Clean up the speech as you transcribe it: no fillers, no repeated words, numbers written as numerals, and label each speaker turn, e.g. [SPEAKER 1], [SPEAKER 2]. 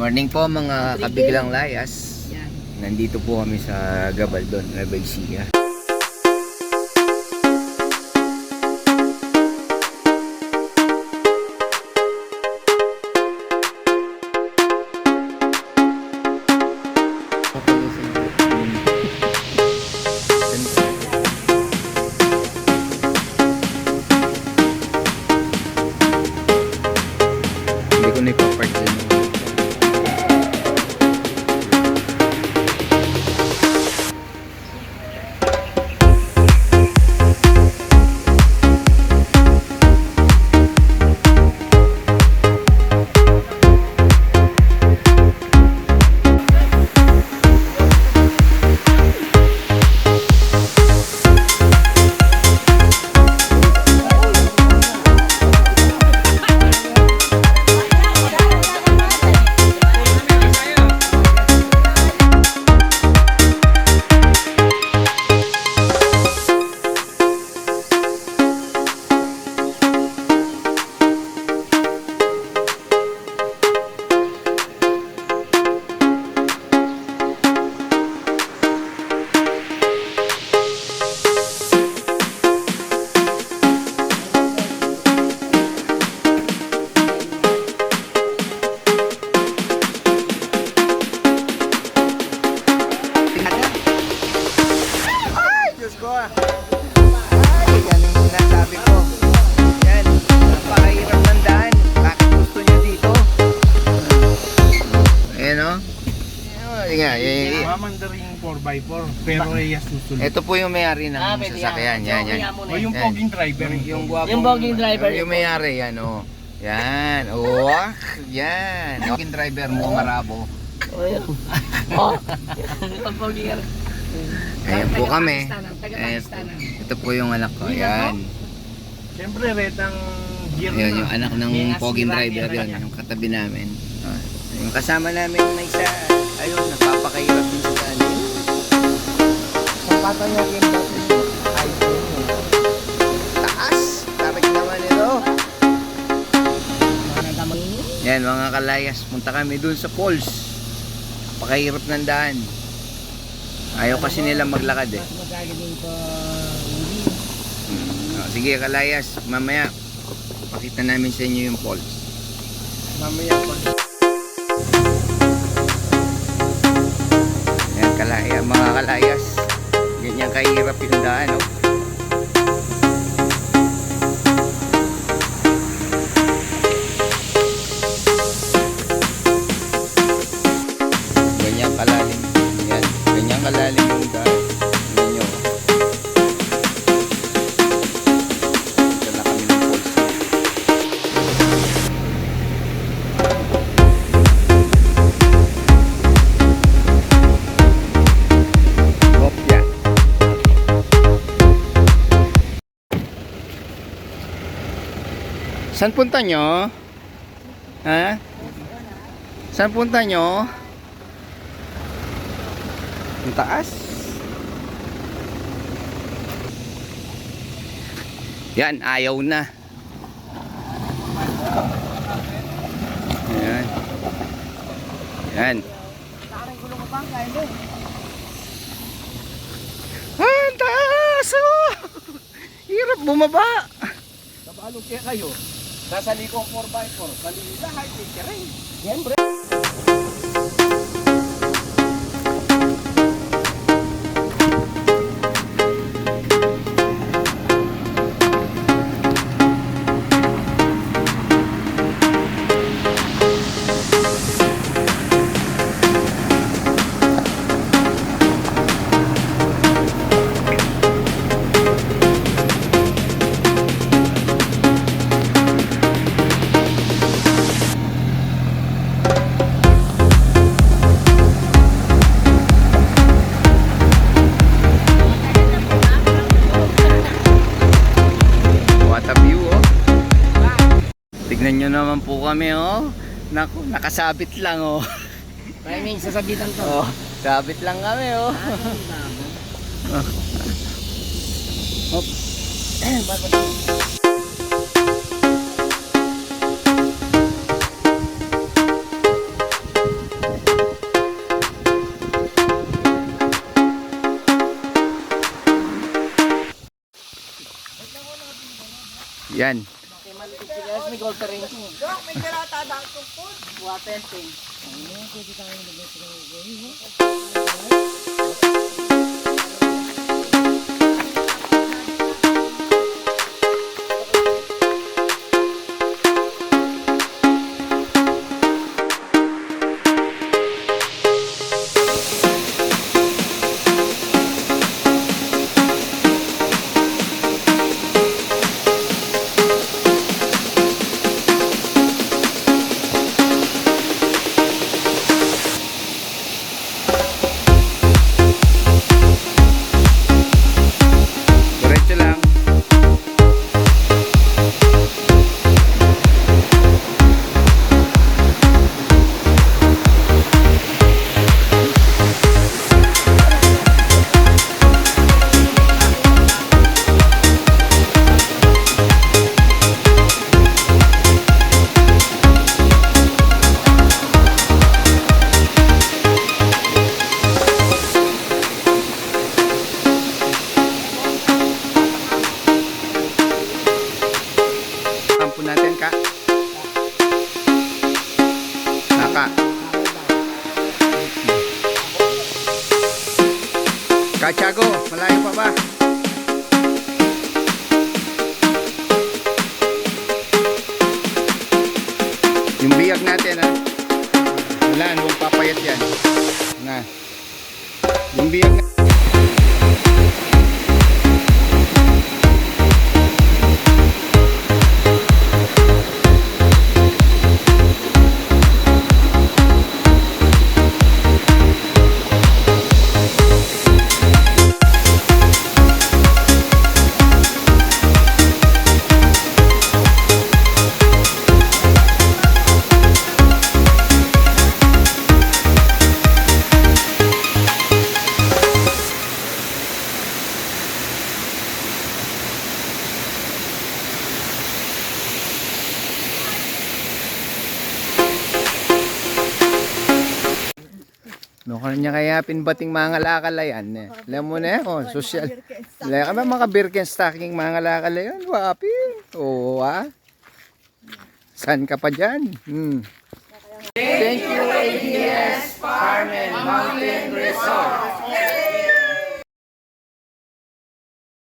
[SPEAKER 1] Morning po mga kabiglang layas. Nandito po kami sa Gabaldon, Nueva Ecija. Hindi ko na ipapark dyan. Ay, yan yung sinasabi ko. Yan, napakahirap ng daan. Bakit gusto nyo dito? Ayan o.
[SPEAKER 2] Mamandaring 4x4 pero Reyes susunod.
[SPEAKER 1] Ito po yung may-ari ng sasakyan. Yan, yan.
[SPEAKER 2] O yung poging driver.
[SPEAKER 1] Yung guwapong,
[SPEAKER 3] Yung poging driver.
[SPEAKER 1] Yung may-ari, yan o. Yan, o. Yan. Poging driver mo, marabo.
[SPEAKER 3] Oh, yung poging.
[SPEAKER 1] Ayan po kami. Ito po yung anak ko. Ayan.
[SPEAKER 2] Siyempre retang gear
[SPEAKER 1] Ayan
[SPEAKER 2] na.
[SPEAKER 1] yung anak ng poging driver yun. Yung katabi namin. Yung kasama namin na isa. Ayun, napapakahirap din sa daan. Taas. Tarik naman ito. Yan mga kalayas. Punta kami dun sa falls. Napakahirap ng daan. Ayaw kasi nila maglakad eh. Sige kalayas, mamaya pakita namin sa inyo yung falls.
[SPEAKER 2] Mamaya pa.
[SPEAKER 1] Yan kalaya, mga kalayas. Ganyan kahirap yung daan, oh. Ganyan kalalim. Yan, ganyan kalalim yung daan. Ganyan. Ito na kami ng falls. Kopya. Saan punta nyo? Ha? Saan punta nyo? Ang taas. Yan, ayaw na. Yan. Yan. Ang taas! Oh! Hirap bumaba.
[SPEAKER 2] Kabalo kaya kayo. Nasa likong 4x4. Kanila high take rin.
[SPEAKER 3] Siyempre.
[SPEAKER 1] Tignan nyo naman po kami, oh. Naku, nakasabit lang, oh.
[SPEAKER 3] Maraming sasabitan to.
[SPEAKER 1] Oh, sabit lang kami, oh. Yan.
[SPEAKER 3] Kaya maliit si guys, may gold ring ko.
[SPEAKER 4] Dok, may pirata daw itong food.
[SPEAKER 3] Water tank.
[SPEAKER 1] Diretso lang. Kampo natin ka. Naka. Kachago, malayo pa ba? Yung biyag natin ha. Wala, huwag papayat yan. Na. Yung biyag na. No, kanya kaya pinbating mga lakalayan eh. Alam mo na oh, social. Wala ka ba mga Birkenstocking mga lakalayan? Wapi. Oo ah. Saan ka pa dyan? Thank you, ABS Farm and Mountain Resort.